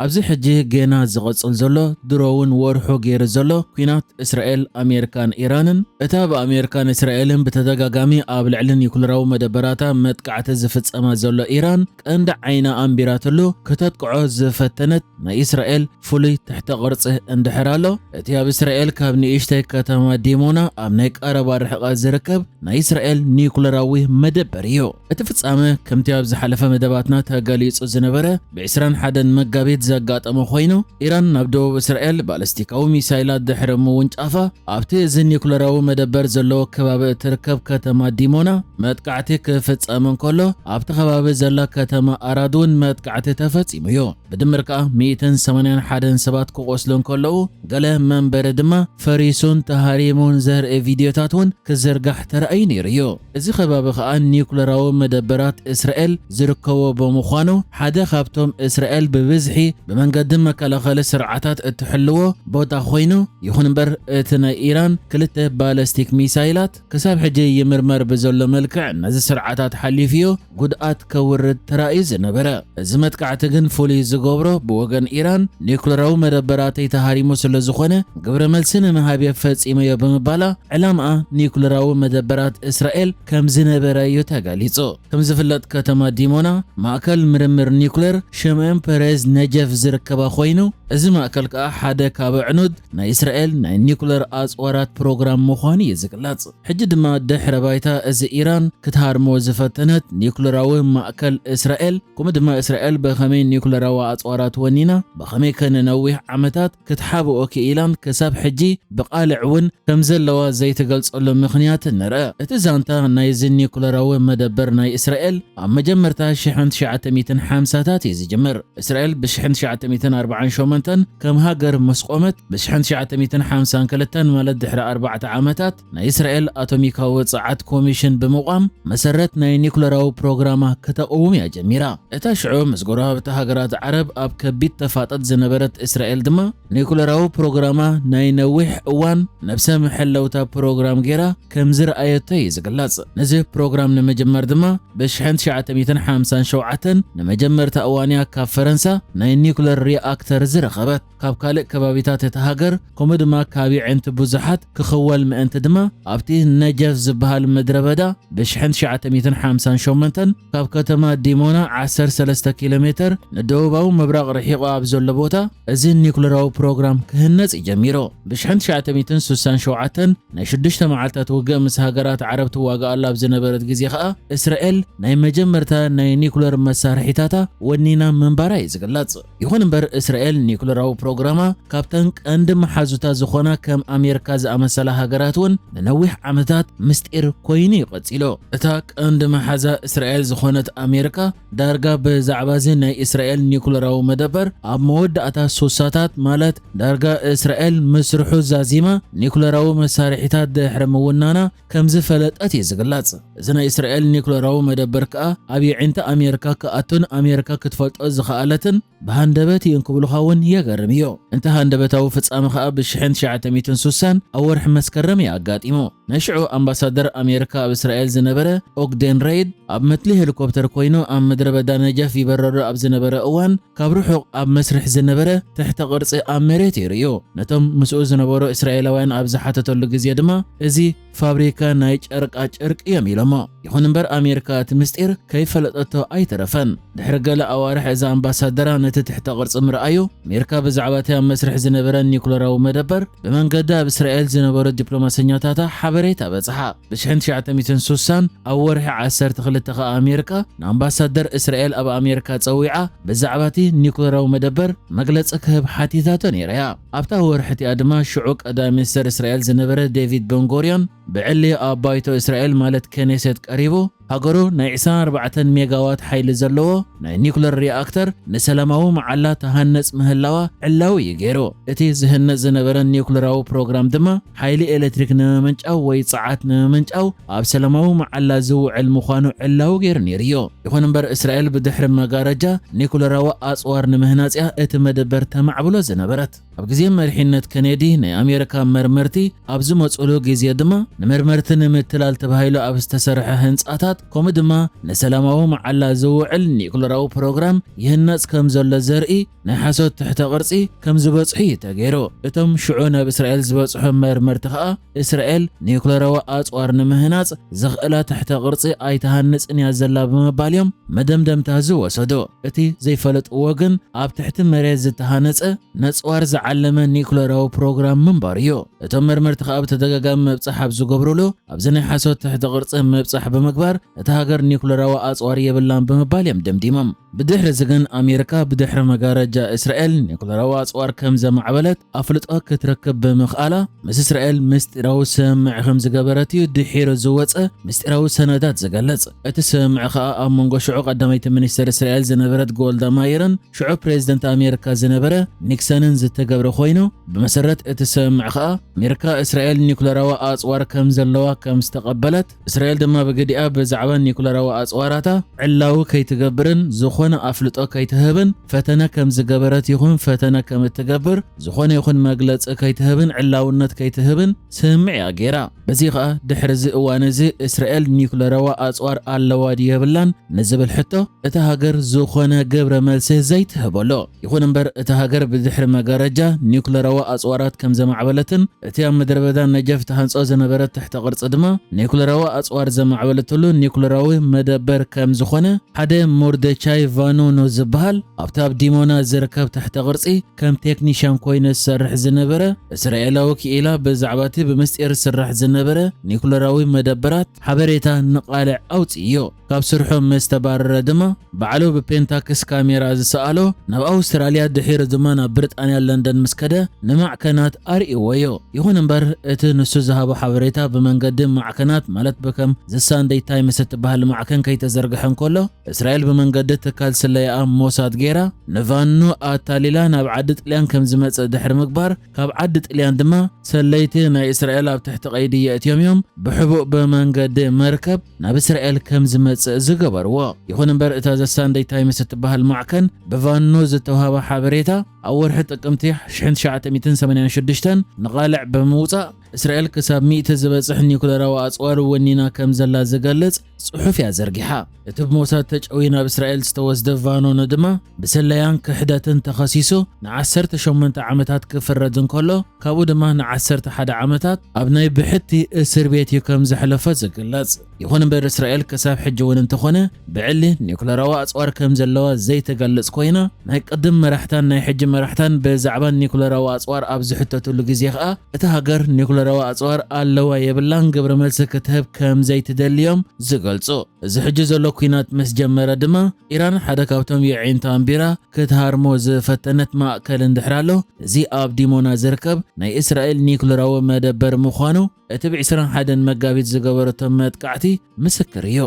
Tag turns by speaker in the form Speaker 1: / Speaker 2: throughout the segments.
Speaker 1: ኣብዚ ሕጂ ገና ዝቕጽል ዘሎ ድሮውን ወርሑ ገይሩ ዘሎ ኩናት እስራኤል ኣሜሪካን ኢራንን እታ ብኣሜሪካን እስራኤልን ብተደጋጋሚ ኣብ ልዕሊ ኒኩለራዊ መደበራታ መጥቃዕቲ ዝፍጸማ ዘሎ ኢራን ቀንዲ ዓይና ኣንቢራትሉ ከተጥቅዖ ዝፈተነት ናይ እስራኤል ፍሉይ ትሕተ ቅርጺ እንድሕር ኣሎ እቲ ኣብ እስራኤል ካብ ንእሽተይ ከተማ ዲሞና ኣብ ናይ ቀረባ ርሕቐት ዝርከብ ናይ እስራኤል ኒኩለራዊ መደበር እዩ። እቲ ፍጻመ ከምቲ ኣብ ዝሓለፈ መደባትና ተገሊጹ ዝነበረ ብ21 መጋቢት ዘጋጠመ ኮይኑ ኢራን ናብ ደቡብ እስራኤል ባለስቲካዊ ሚሳይላት ድሕሪ ምውንጫፋ ኣብቲ እዚ ኒኩለራዊ መደበር ዘለዎ ከባቢ እትርከብ ከተማ ዲሞና መጥቃዕቲ ክፍጸም እንከሎ ኣብቲ ከባቢ ዘላ ከተማ ኣራድ እውን መጥቃዕቲ ተፈጺሙ እዩ። ብድምር ከዓ 181 ሰባት ክቆስሉ እንከለዉ ገለ መንበሪ ድማ ፈሪሱን ተሃሪሙን ዘርኢ ቪድዮታት እውን ክዝርጋሕ ተረኣዩ ነይሩ እዩ። እዚ ከባቢ ከዓ ኒኩለራዊ መደበራት እስራኤል ዝርከቦ ብምዃኑ ሓደ ካብቶም እስራኤል ብብዝሒ ብመንገዲ መከላኸሊ ስርዓታት እትሕልዎ ቦታ ኮይኑ ይኹን እምበር እቲ ናይ ኢራን ክልተ ባለስቲክ ሚሳይላት ክሳብ ሕጂ ይምርመር ብዘሎ መልክዕ ነዚ ስርዓታት ሓሊፍዮ ጉድኣት ከውርድ ተራእዩ ዝነበረ እዚ መጥቃዕቲ ግን ፍሉይ ዝገብሮ ብወገን ኢራን ኒኩለራዊ መደበራተይ ተሃሪሙ ስለ ዝኾነ ግብረ መልሲ ንምሃብ ፈጺመዮ ብምባላ ዕላምኣ ኒኩለራዊ መደበራት እስራኤል ከም ዝነበረ እዩ ተገሊጹ። ከም ዝፍለጥ ከተማ ዲሞና ማእከል ምርምር ኒኩለር ሽምዖን ፔሬዝ ነጀፍ ዝርከባ ኮይኑ እዚ ማእከል ከዓ ሓደ ካብ ዕኑድ ናይ እስራኤል ናይ ኒኩለር ኣጽዋራት ፕሮግራም ምዃኑ እዩ ዝግለጽ። ሕጂ ድማ ድሕረ ባይታ እዚ ኢራን ክትሃርሞ ዝፈተነት ኒኩለራዊ ማእከል እስራኤል ከምኡ ድማ እስራኤል ብኸመይ ኒኩለራዊ ኣጽዋራት ወኒና ብኸመይ ከነነዊሕ ዓመታት ክትሓብኦ ክኢላን ክሳብ ሕጂ ብቓልዕ እውን ከም ዘለዋ ዘይትገልጸሉ ምኽንያት ንርአ። እቲ ዛንታ ናይዚ ኒኩለራዊ መደበር ናይ እስራኤል ኣብ መጀመርታ 1950ታት እዩ ዝጅምር። እስራኤል ብ1948 ከም ሃገር ምስ ቆመት ብ1952 ማለት ድሕሪ 4 ዓመታት ናይ እስራኤል ኣቶሚካዊ ጸዓት ኮሚሽን ብምቋም መሰረት ናይ ኒኩለራዊ ፕሮግራማ ከተقوم እያ ጀሚራ። እታ ሽዑ ምስ ጎረባብቲ ሃገራት ዓረብ ኣብ ከቢድ ተፋጠጥ ዝነበረት እስራኤል ድማ ኒኩለራዊ ፕሮግራማ ናይ ነዊሕ እዋን ነብሰ ምሕለውታ ፕሮግራም ጌራ ከም ዝረኣየቶ እዩ ዝግለጽ። ነዚ ፕሮግራም ንምጅመር ድማ ብ1957 ንመጀመርታ እዋንያ ካብ ፈረንሳ ናይ ኒኩለር ሪኣክተር ዝረኸበት ካብ ካልእ ከባቢታት እቲ ሃገር ከምኡ ድማ ካቢዕንቲ ብዙሓት ክኽወል ምእንቲ ድማ ኣብቲ ነጀፍ ዝበሃል ምድረ በዳ ብ1958 ካብ ከተማ ዲሞና 13 ኪሎ ሜትር ንደቡባዊ ምብራቕ ርሒቑ ኣብ ዘሎ ቦታ እዚ ኒኩለራዊ ፕሮግራም ክህነጽ ጀሚሮ። ብ1967 ናይ 6 መዓልታት ውግእ ምስ ሃገራት ዓረብ ትዋጋኣላ ኣብ ዝነበረት ግዜ ከዓ እስራኤል ናይ መጀመርታ ናይ ኒኩለር መሳርሒታታ ወኒና ምንባራ እዩ ዝግለጽ። ይኹን እምበር እስራኤል ኒኩለራዊ ፕሮግራማ ካብተን ቀንዲ መሓዙታ ዝኾና ከም ኣሜሪካ ዝኣመሰላ ሃገራት እውን ንነዊሕ ዓመታት ምስጢር ኮይኑ ይቐጺሎ። እታ ቀንዲ መሓዛ እስራኤል ዝኾነት ኣሜሪካ ዳርጋ ብዛዕባ እዚ ናይ እስራኤል ኒኩለራዊ መደበር ኣብ መወዳእታ ሱሳታት ማለት ዳርጋ እስራኤል ምስርሑ ዛዚማ ኒኩለራዊ መሳርሒታት ድሕሪ ምውናና ከም ዝፈለጠት እዩ ዝግለጽ። እዚ ናይ እስራኤል ኒኩለራዊ መደበር ከዓ ኣብ ይዕንተ ኣሜሪካ ክኣቱን ኣሜሪካ ክትፈልጦ ዝኸኣለትን ብሃንደበት ይንክብልኻ እውን የገርም እዩ። እንተ ሃንደበታዊ ፍጻመ ከዓ ብ1960 ኣብ ወርሒ መስከረም ኣጋጢሙ ናይ ሽዑ ኣምባሳደር ኣሜሪካ ኣብ እስራኤል ዝነበረ ኦግዴን ሬይድ ኣብ መትሊ ሄሊኮፕተር ኮይኑ ኣብ ምድረ በዳ ነጀፍ ይበረሩ ኣብ ዝነበረ እዋን ካብ ርሑቕ ኣብ መስርሕ ዝነበረ ትሕተ ቅርጺ ኣብ መሬት ይርዩ። ነቶም ምስኡ ዝነበሩ እስራኤላውያን ኣብ ዝሓተተሉ ግዜ ድማ እዚ ፋብሪካ ናይ ጨርቃ ጨርቂ እዮም ኢሎሞ። ይኹን እምበር ኣሜሪካ እቲ ምስጢር ከይፈለጠቶ ኣይተረፈን። ድሕሪ ገለ ኣዋርሕ እዛ ኣምባሳደራ ነቲ ትሕተ ቅርጺ ምርኣዩ ኣሜሪካ ብዛዕባ እቲ ኣብ መስርሕ ዝነበረ ኒኩለራዊ መደበር ብመንገዲ ኣብ እስራኤል ዝነበሩ ዲፕሎማስኛታታ ሓበሬታ በጽሓ። ብ1960 ኣብ ወርሒ 12 ከዓ ኣሜሪካ ንኣምባሳደር እስራኤል ኣብ ኣሜሪካ ጸዊዓ ብዛዕባ እቲ ኒኩለራዊ መደበር መግለጺ ክህብ ሓቲታቶ ነይራ። ኣብታ ወርሒ እቲኣ ድማ ሽዑ ቀዳማይ ሚኒስትር እስራኤል ዝነበረ ዴቪድ ቤንጎሪዮን ብዕሊ ኣብ ባይቶ እስራኤል ማለት ከኔሴት ቀሪቡ ሃገሩ ናይ 24 ሜጋዋት ሓይሊ ዘለዎ ናይ ኒኩለር ሪኣክተር ንሰላማዊ መዓላ ተሃነጽ ምህላዋ ዕላዊ እዩ ገይሩ። እቲ ዝህነጽ ዝነበረ ኒኩለራዊ ፕሮግራም ድማ ሓይሊ ኤሌክትሪክ ንምምንጫው ወይ ጸዓት ንምምንጫው ኣብ ሰላማዊ መዓላ ዝውዕል ምዃኑ ዕላዊ ገይሩ ነይሩ እዩ። ይኹን እምበር እስራኤል ብድሕሪ መጋረጃ ኒኩለራዊ ኣጽዋር ንምህናጽያ እቲ መደበር ተማዕብሎ ዝነበረት። ኣብ ግዜ መሪሕነት ከኔዲ ናይ ኣሜሪካ መርመርቲ ኣብ ዝመጽሉ ግዜ ድማ ንመርመርቲ ንምትላል ተባሂሉ ኣብ ዝተሰርሐ ህንጻታት ከምኡ ድማ ንሰላማዊ መዓላ ዝውዕል ኒኩለራዊ ፕሮግራም ይህነጽ ከም ዘሎ ዘርኢ ናይ ሓሶት ትሕተ ቅርጺ ከም ዝበጽሑ ተገይሩ። እቶም ሽዑ ናብ እስራኤል ዝበጽሑ መርመርቲ ከዓ እስራኤል ኒኩለራዊ ኣጽዋር ንምህናጽ ዝኽእላ ትሕተ ቅርጺ ኣይተሃንጽን እያ ዘላ ብምባል እዮም መደምደምታ ዝወሰዱ። እቲ ዘይፈለጥዎ ግን ኣብ ትሕቲ መሬት ዝተሃነጸ ነጽዋር ዝዓለመ ኒኩለራዊ ፕሮግራም ምንባር እዩ። እቶም መርመርቲ ከዓ ብተደጋጋሚ መብጻሕ ኣብ ዝገብርሉ ኣብዚ ናይ ሓሶት ትሕተ ቅርጺ መብጻሕ ብምግባር እቲ ሃገር ኒኩለራዊ ኣጽዋር የብላን ብምባል እዮም ደምዲሞም። ብድሕሪ እዚ ግን ኣሜሪካ ብድሕሪ መጋረጃ እስራኤል ኒኩለራዊ ኣጽዋር ከም ዘማዕበለት ኣፍልጦ ክትረክብ ብምኽኣላ ምስ እስራኤል ምስጢራዊ ስምምዕ ከም ዝገበረት እዩ ድሒሩ ዝወፀ ምስጢራዊ ሰነዳት ዝገልጽ። እቲ ስምምዕ ከዓ ኣብ መንጎ ሽዑ ቀዳመይቲ ሚኒስትር እስራኤል ዝነበረት ጎልዳ ማይርን ሽዑ ፕሬዚደንት ኣሜሪካ ዝነበረ ኒክሰንን ዝተገብረ ኮይኑ ብመሰረት እቲ ስምምዕ ከዓ ኣሜሪካ እስራኤል ኒኩለራዊ ኣጽዋር ከም ዘለዋ ከም ዝተቐበለት እስራኤል ድማ ብግዲኣ ብዛዕባ ኒኩለራዊ ኣጽዋራታ ዕላዊ ከይትገብርን ዝኾነ ኣፍልጦ ከይትህብን ፈተነ ከም ዝገበረት ይኹን ፈተነ ከም እትገብር ዝኾነ ይኹን መግለጽ ከይትህብን ዕላውነት ከይትህብን ስምምዕ እያ ገይራ። በዚ ከዓ ድሕሪ እዚ እዋን እዚ እስራኤል ኒኩለራዊ ኣጽዋር ኣለዋ ድዩ የብላን ንዝብል ሕቶ እቲ ሃገር ዝኾነ ግብረ መልሲ ዘይትህበሎ። ይኹን እምበር እቲ ሃገር ብድሕሪ መጋረጃ ኒኩለራዊ ኣጽዋራት ከም ዘማዕበለትን እቲ ኣብ ምድረ በዳ ነጀፍ ተሃንጾ ዝነበረት ትሕተ ቅርጺ ድማ ኒኩለራዊ ኣጽዋር ዘማዕበለትሉ ኒኩለራዊ መደበር ከም ዝኾነ ሓደ ሞርደቻይ ቫኖኖ ዝበሃል ኣብቲ ኣብ ዲሞና ዝርከብ ትሕተ ቅርጺ ከም ቴክኒሽያን ኮይኑ ዝሰርሕ ዝነበረ እስራኤላዊ ክኢላ ብዛዕባ እቲ ብምስጢር ዝስራሕ ዝነበረ ኒኩለራዊ መደበራት ሓበሬታ ንቓልዕ ኣውፅዮ። ካብ ስርሑ ምስ ተባረረ ድማ ባዕሉ ብፔንታክስ ካሜራ ዝሰኣሎ ናብ ኣውስትራልያ ድሒሩ ድማ ናብ ብሪጣንያ ለንደን ምስ ከደ ንማዕከናት ኣርእይዎዮ። ይኹን እምበር እቲ ንሱ ዝሃቦ ሓበሬታ ብመንገዲ ማዕከናት ማለት በከም ዘሳንደይ ታይምስ እትበሃል ማዕከን ከይተዘርግሐ እንከሎ እስራኤል ብመንገዲ ትካል ስለያ ሞሳድ ጌራ ንቫኖ ኣታሊላ ናብ ዓዲ ጣልያን ከም ዝመጽእ ድሕሪ ምግባር ካብ ዓዲ ጣልያን ድማ ሰለይቲ ናይ እስራኤል ኣብ ትሕቲ ቀይዲ የእትዮም እዮም ብሕቡእ ብመንገዲ መርከብ ናብ እስራኤል ከም ዝመጽእ ዝገበርዎ። ይኹን እምበር እታ ዘሳንደይ ታይምስ እትበሃል ማዕከን ብቫኖ ዝተውሃበ ሓበሬታ ኣብ ወርሒ ጥቅምቲ 1986 ንቓልዕ ብምውፃእ እስራኤል ክሳብ 100 ዝበጽሕ ኒኩለራዊ ኣጽዋር ወኒና ከም ዘላ ዝገልጽ ጽሑፍ እያ ዘርጊሓ። እቲ ብሞሳድ ተጨዊ ናብ እስራኤል ዝተወስደ ቫኖኖ ድማ ብስለያን ክሕደትን ተኸሲሱ ን18 ዓመታት ክፍረድ እንከሎ ካብኡ ድማ ን11 ዓመታት ኣብ ናይ ብሕቲ እስር ቤት እዩ ከም ዘሕለፈ ዝግለጽ። ይኹን እምበር እስራኤል ክሳብ ሕጂ እውን እንተኾነ ብዕሊ ኒኩለራዊ ኣጽዋር ከም ዘለዋ ዘይተገልጽ ኮይና ናይ ቅድም መራሕታን ናይ ሕጂ መራሕታን ብዛዕባ ኒኩለራዊ ኣጽዋር ኣብ ዝሕተትሉ ግዜ ከዓ እቲ ሃገር ኒኩለራዊ ኣጽዋር ኣለዋ የብላን ግብረ መልሲ ክትህብ ከም ዘይትደልዮም ዝገልጹ። እዚ ሕጂ ዘሎ ኩናት ምስ ጀመረ ድማ ኢራን ሓደ ካብቶም የዒንታ ኣንቢራ ክትሃርሞ ዝፈተነት ማእከል እንድሕር ኣሎ እዚ ኣብ ዲሞና ዝርከብ ናይ እስራኤል ኒኩለራዊ መደበር ምዃኑ እቲ ብ21 መጋቢት ዝገበረቶ መጥቃዕቲ ምስክር እዩ።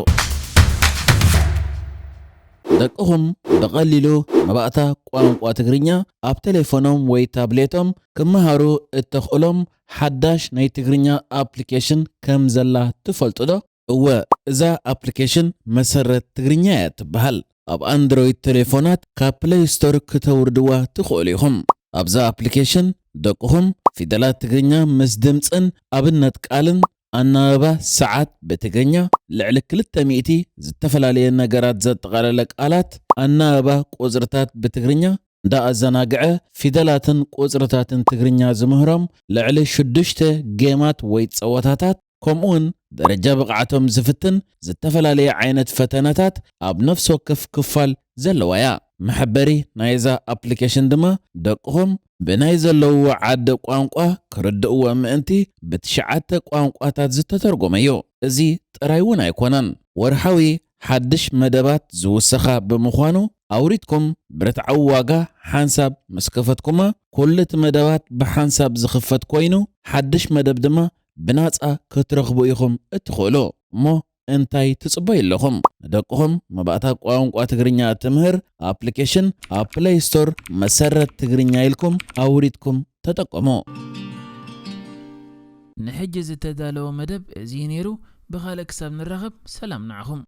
Speaker 1: ደቅኹም ብቐሊሉ መባእታ ቋንቋ ትግርኛ ኣብ ቴሌፎኖም ወይ ታብሌቶም ክመሃሩ እትኽእሎም ሓዳሽ ናይ ትግርኛ ኣፕሊኬሽን ከም ዘላ ትፈልጡ ዶ? እወ እዛ ኣፕሊኬሽን መሰረት ትግርኛ እያ ትበሃል። ኣብ ኣንድሮይድ ቴሌፎናት ካብ ፕሌይ ስቶር ክተውርድዋ ትኽእሉ ኢኹም። ኣብዛ ኣፕሊኬሽን ደቅኹም ፊደላት ትግርኛ ምስ ድምፅን ኣብነት ቃልን ኣናባባ ሰዓት በትግርኛ ልዕሊ 200 ዝተፈላለየ ነገራት ዘጠቓለለ ቃላት ኣናባባ ቁጽርታት በትግርኛ እንዳኣዘናግዐ ፊደላትን ቁጽርታትን ትግርኛ ዝምህሮም ልዕሊ 6 ጌማት ወይ ጸወታታት ከምኡን ደረጃ ብቕዓቶም ዝፍትን ዝተፈላለየ ዓይነት ፈተነታት ኣብ ነፍሲ ወከፍ ክፋል ዘለዋያ። መሐበሪ ናይዛ ኣፕሊኬሽን ድማ ደቅኹም ብናይ ዘለውዎ ዓዲ ቋንቋ ክርድእዎ ምእንቲ ብትሽዓተ ቋንቋታት ዝተተርጎመ እዩ። እዚ ጥራይ እውን ኣይኮነን ወርሓዊ ሓድሽ መደባት ዝውስኻ ብምዃኑ ኣውሪድኩም ብርትዓዊ ዋጋ ሓንሳብ ምስ ከፈትኩማ ኩሉ እቲ መደባት ብሓንሳብ ዝኽፈት ኮይኑ ሓድሽ መደብ ድማ ብናፃ ክትረኽቡ ኢኹም እትኽእሉ እሞ እንታይ ትጽበዩ ኣለኹም? ንደቅኹም መባእታ ቋንቋ ትግርኛ ትምህር ኣፕሊኬሽን ኣብ ፕሌይ ስቶር መሰረት ትግርኛ ኢልኩም ኣውሪድኩም ተጠቀሙ። ንሕጂ ዝተዳለወ መደብ እዚ ነይሩ። ብኻልእ ክሳብ ንራኸብ ሰላም ንዓኹም።